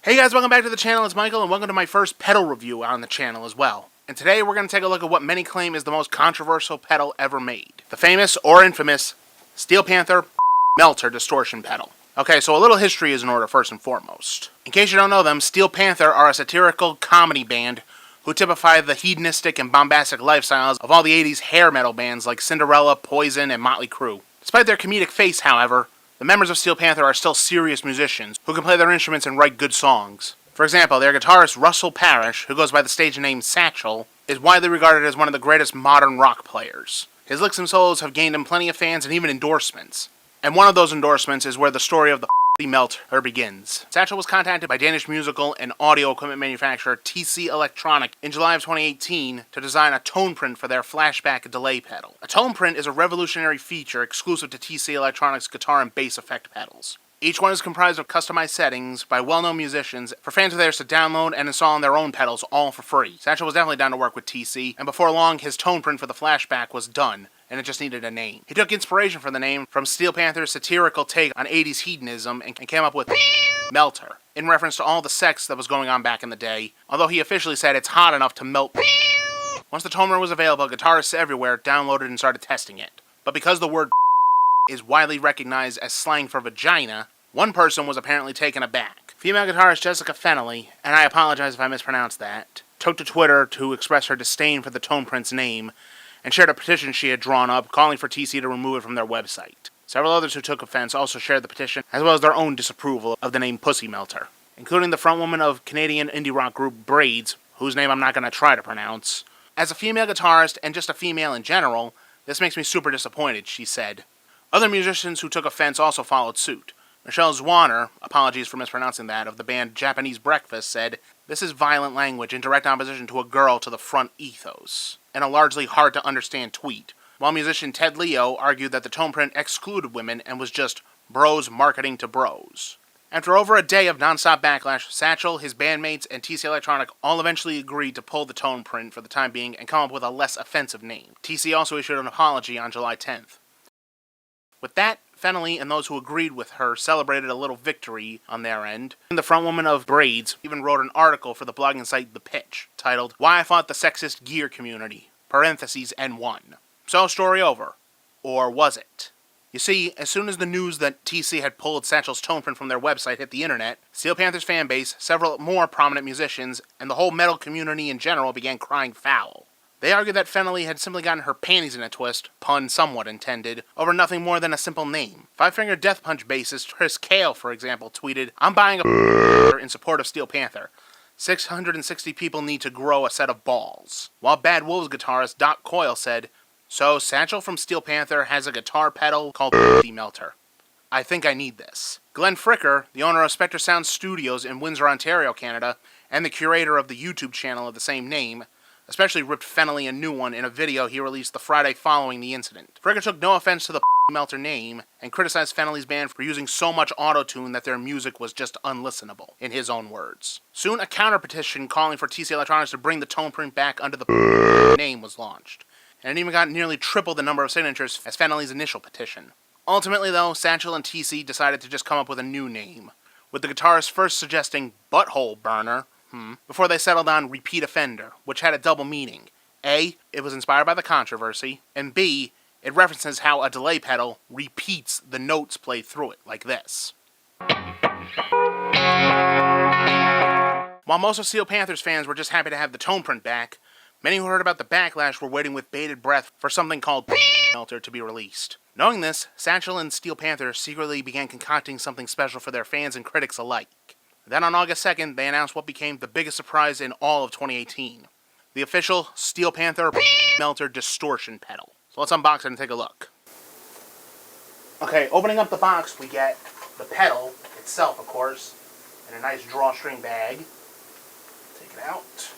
Hey guys, welcome back to the channel. It's Michael, and welcome to my first pedal review on the channel as well. And today we're going to take a look at what many claim is the most controversial pedal ever made. The famous, or infamous, Steel Panther Melter distortion pedal. Okay, so a little history is in order first and foremost. In case you don't know them, Steel Panther are a satirical comedy band who typify the hedonistic and bombastic lifestyles of all the 80s hair metal bands like Cinderella, Poison, and Motley Crue. Despite their comedic face, however, the members of Steel Panther are still serious musicians who can play their instruments and write good songs. For example, their guitarist Russell Parrish, who goes by the stage name Satchel, is widely regarded as one of the greatest modern rock players. His licks and solos have gained him plenty of fans and even endorsements. And one of those endorsements is where the story of the Melter begins. Satchel was contacted by Danish musical and audio equipment manufacturer TC Electronic in July of 2018 to design a tone print for their flashback delay pedal. A tone print is a revolutionary feature exclusive to TC Electronic's guitar and bass effect pedals. Each one is comprised of customized settings by well-known musicians for fans of theirs to download and install on their own pedals, all for free. Satchel was definitely down to work with TC, and before long his tone print for the flashback was done, and it just needed a name. He took inspiration for the name from Steel Panther's satirical take on 80s hedonism and came up with Melter, in reference to all the sex that was going on back in the day, although he officially said it's hot enough to melt. Once the toner was available, guitarists everywhere downloaded and started testing it. But because the word is widely recognized as slang for vagina, one person was apparently taken aback. Female guitarist Jessica Fennelly, and I apologize if I mispronounced that, took to Twitter to express her disdain for the tone print's name and shared a petition she had drawn up calling for TC to remove it from their website. Several others who took offense also shared the petition, as well as their own disapproval of the name Pussy Melter, including the frontwoman of Canadian indie rock group Braids, whose name I'm not going to try to pronounce. As a female guitarist, and just a female in general, this makes me super disappointed, she said. Other musicians who took offense also followed suit. Michelle Zwanner, apologies for mispronouncing that, of the band Japanese Breakfast, said, "This is violent language in direct opposition to a girl to the front ethos," in a largely hard-to-understand tweet, while musician Ted Leo argued that the tone print excluded women and was just bros marketing to bros. After over a day of non-stop backlash, Satchel, his bandmates, and TC Electronic all eventually agreed to pull the tone print for the time being and come up with a less offensive name. TC also issued an apology on July 10th. With that, Fennelly and those who agreed with her celebrated a little victory on their end. The frontwoman of Braids even wrote an article for the blogging site The Pitch, titled, "Why I Fought the Sexist Gear Community, parentheses, and Won." So, story over. Or was it? You see, as soon as the news that TC had pulled Satchel's tone print from their website hit the internet, Steel Panther's fanbase, several more prominent musicians, and the whole metal community in general began crying foul. They argued that Fennelly had simply gotten her panties in a twist, pun somewhat intended, over nothing more than a simple name. Five Finger Death Punch bassist Chris Kale, for example, tweeted, "I'm buying a in support of Steel Panther. 660 people need to grow a set of balls." While Bad Wolves guitarist Doc Coyle said, "So Satchel from Steel Panther has a guitar pedal called Melter. I think I need this." Glenn Fricker, the owner of Spectre Sound Studios in Windsor, Ontario, Canada, and the curator of the YouTube channel of the same name, especially ripped Fennelly a new one in a video he released the Friday following the incident. Fricker took no offense to the Melter name and criticized Fennelly's band for using so much auto-tune that their music was just unlistenable, in his own words. Soon, a counter-petition calling for TC Electronics to bring the tone print back under the name was launched, and it even got nearly triple the number of signatures as Fennelly's initial petition. Ultimately, though, Satchel and TC decided to just come up with a new name, with the guitarist first suggesting Butthole Burner, before they settled on Repeat Offender, which had a double meaning. A, it was inspired by the controversy, and B, it references how a delay pedal repeats the notes played through it, like this. While most of Steel Panther's fans were just happy to have the tone print back, many who heard about the backlash were waiting with bated breath for something called Melter to be released. Knowing this, Satchel and Steel Panther secretly began concocting something special for their fans and critics alike. Then on August 2nd, they announced what became the biggest surprise in all of 2018. The official Steel Panther Melter distortion pedal. So let's unbox it and take a look. Okay, opening up the box, we get the pedal itself, of course, in a nice drawstring bag. Take it out.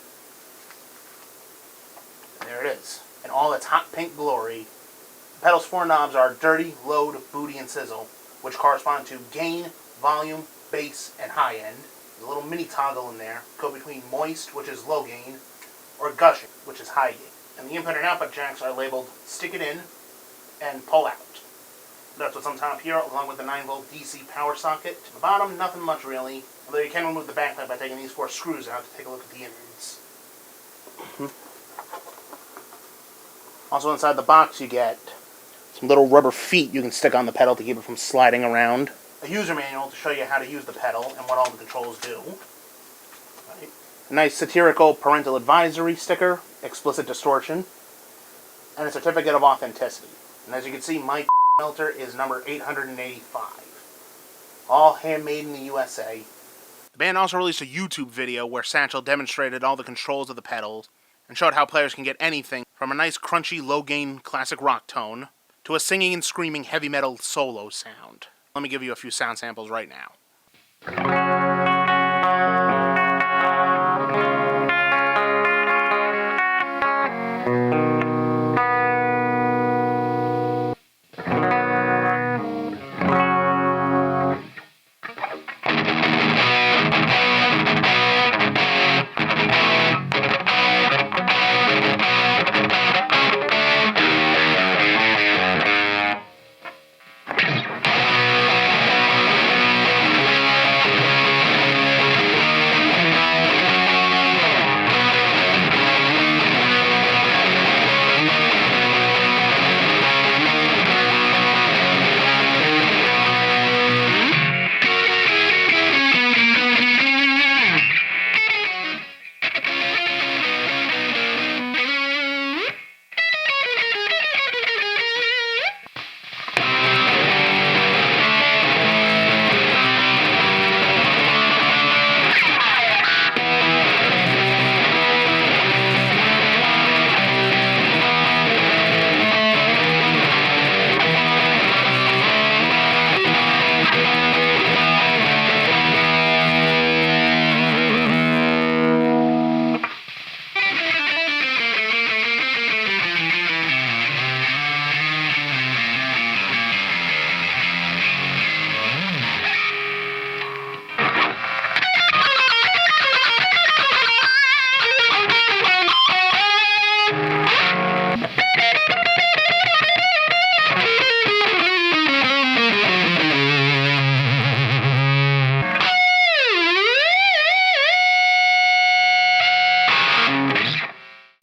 And there it is, in all its hot pink glory. The pedal's four knobs are dirty, load, booty, and sizzle, which correspond to gain, volume, bass, and high end. There's a little mini toggle in there. Go between moist, which is low gain, or gushing, which is high gain. And the input and output jacks are labeled stick it in and pull out. That's what's on top here, along with the 9-volt DC power socket. To the bottom, nothing much really. Although you can remove the backplate by taking these 4 screws out to take a look at the innards. Also inside the box you get some little rubber feet you can stick on the pedal to keep it from sliding around. A user manual to show you how to use the pedal and what all the controls do. Right. A nice satirical parental advisory sticker, explicit distortion, and a certificate of authenticity. And as you can see, my Melter is number 885. All handmade in the USA. The band also released a YouTube video where Satchel demonstrated all the controls of the pedals and showed how players can get anything from a nice crunchy low-gain classic rock tone to a singing and screaming heavy metal solo sound. Let me give you a few sound samples right now.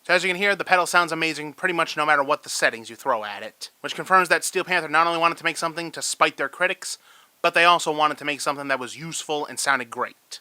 So as you can hear, the pedal sounds amazing pretty much no matter what the settings you throw at it, which confirms that Steel Panther not only wanted to make something to spite their critics, but they also wanted to make something that was useful and sounded great.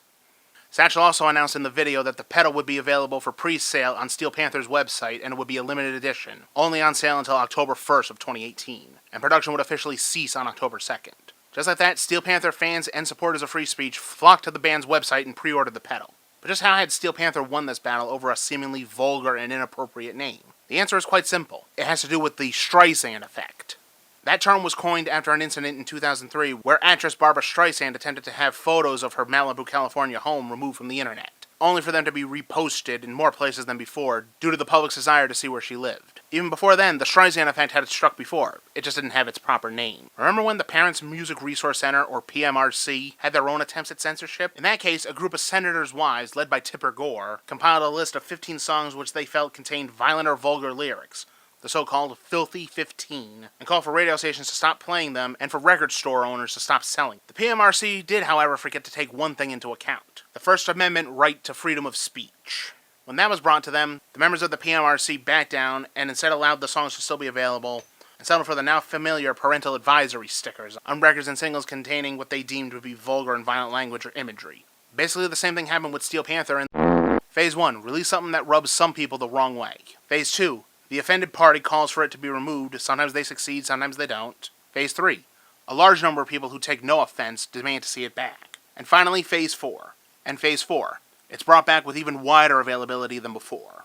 Satchel also announced in the video that the pedal would be available for pre-sale on Steel Panther's website, and it would be a limited edition, only on sale until October 1st of 2018, and production would officially cease on October 2nd. Just like that, Steel Panther fans and supporters of free speech flocked to the band's website and pre-ordered the pedal. But just how had Steel Panther won this battle over a seemingly vulgar and inappropriate name? The answer is quite simple. It has to do with the Streisand effect. That term was coined after an incident in 2003 where actress Barbra Streisand attempted to have photos of her Malibu, California home removed from the internet, only for them to be reposted in more places than before due to the public's desire to see where she lived. Even before then, the Streisand effect had struck before. It just didn't have its proper name. Remember when the Parents Music Resource Center, or PMRC, had their own attempts at censorship? In that case, a group of senators' wives, led by Tipper Gore, compiled a list of 15 songs which they felt contained violent or vulgar lyrics, the so-called Filthy 15, and called for radio stations to stop playing them and for record store owners to stop selling. The PMRC did, however, forget to take one thing into account: the First Amendment right to freedom of speech. When that was brought to them, the members of the PMRC backed down and instead allowed the songs to still be available and settled for the now familiar parental advisory stickers on records and singles containing what they deemed to be vulgar and violent language or imagery. Basically the same thing happened with Steel Panther in Phase 1, release something that rubs some people the wrong way. Phase 2, the offended party calls for it to be removed. Sometimes they succeed, sometimes they don't. Phase 3, a large number of people who take no offense demand to see it back. And finally, Phase 4. And Phase 4, it's brought back with even wider availability than before.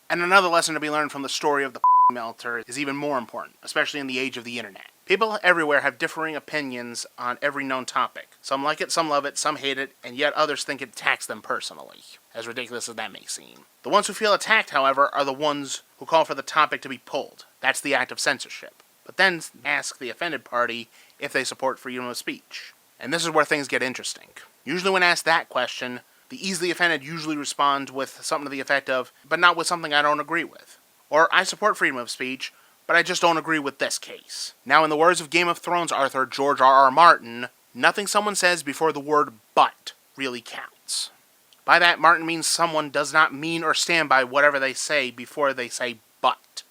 And another lesson to be learned from the story of the Melter is even more important, especially in the age of the internet. People everywhere have differing opinions on every known topic. Some like it, some love it, some hate it, and yet others think it attacks them personally, as ridiculous as that may seem. The ones who feel attacked, however, are the ones who call for the topic to be pulled. That's the act of censorship. But then ask the offended party if they support freedom of speech. And this is where things get interesting. Usually when asked that question, the easily offended usually respond with something to the effect of, but not with something I don't agree with. Or, I support freedom of speech, but I just don't agree with this case. Now, in the words of Game of Thrones author George R.R. Martin, nothing someone says before the word but really counts. By that, Martin means someone does not mean or stand by whatever they say before they say but.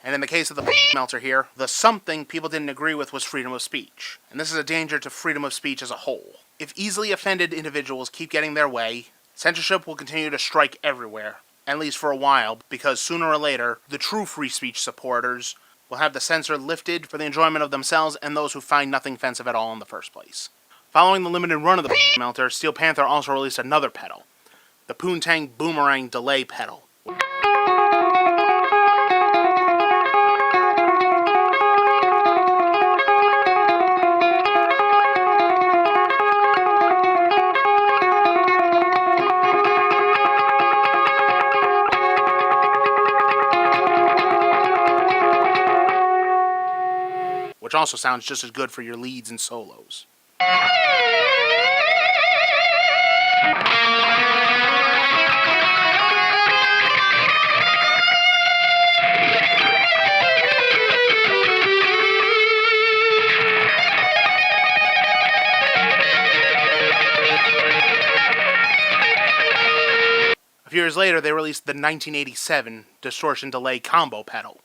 And in the case of the Melter here, the something people didn't agree with was freedom of speech. And this is a danger to freedom of speech as a whole. If easily offended individuals keep getting their way, censorship will continue to strike everywhere, at least for a while, because sooner or later, the true free speech supporters will have the censor lifted for the enjoyment of themselves and those who find nothing offensive at all in the first place. Following the limited run of the Melter, Steel Panther also released another pedal, the Poontang Boomerang Delay pedal. Which also sounds just as good for your leads and solos. A few years later, they released the 1987 Distortion Delay Combo pedal.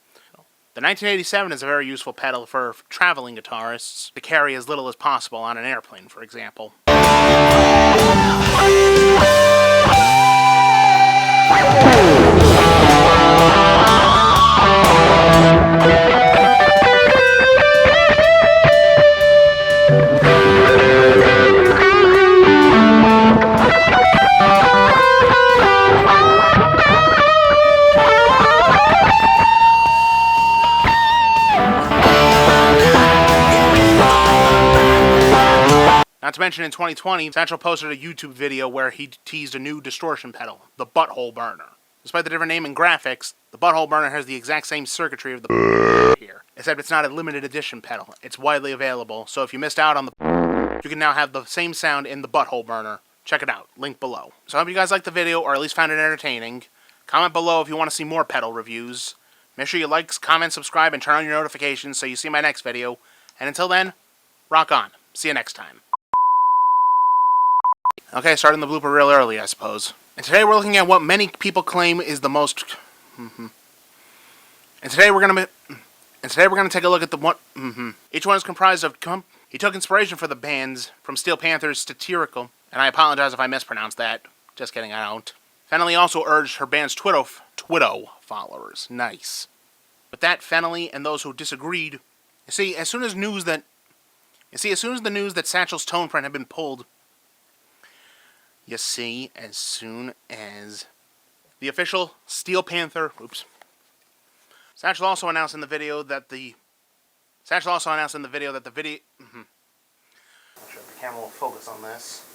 The 1987 is a very useful pedal for traveling guitarists to carry as little as possible on an airplane, for example. Not to mention, in 2020, Satchel posted a YouTube video where he teased a new distortion pedal, the Butthole Burner. Despite the different name and graphics, the Butthole Burner has the exact same circuitry of the here, except it's not a limited edition pedal. It's widely available, so if you missed out on the you can now have the same sound in the Butthole Burner. Check it out, link below. So I hope you guys liked the video, or at least found it entertaining. Comment below if you want to see more pedal reviews. Make sure you like, comment, subscribe, and turn on your notifications so you see my next video. And until then, rock on. See you next time. Okay, starting the blooper real early, I suppose. And today we're looking at what many people claim is the most... And today we're gonna take a look at the what... Each one is comprised of... He took inspiration for the bands from Steel Panther's satirical... And I apologize if I mispronounced that. Just kidding, I don't. Fennelly also urged her band's Twitto followers. Nice. With that, Fennelly and those who disagreed... You see, as soon as the news that Satchel's tone print had been pulled... You see, as soon as the official Steel Panther... Oops. Satchel also announced in the video that the... Not sure if the camera will focus on this.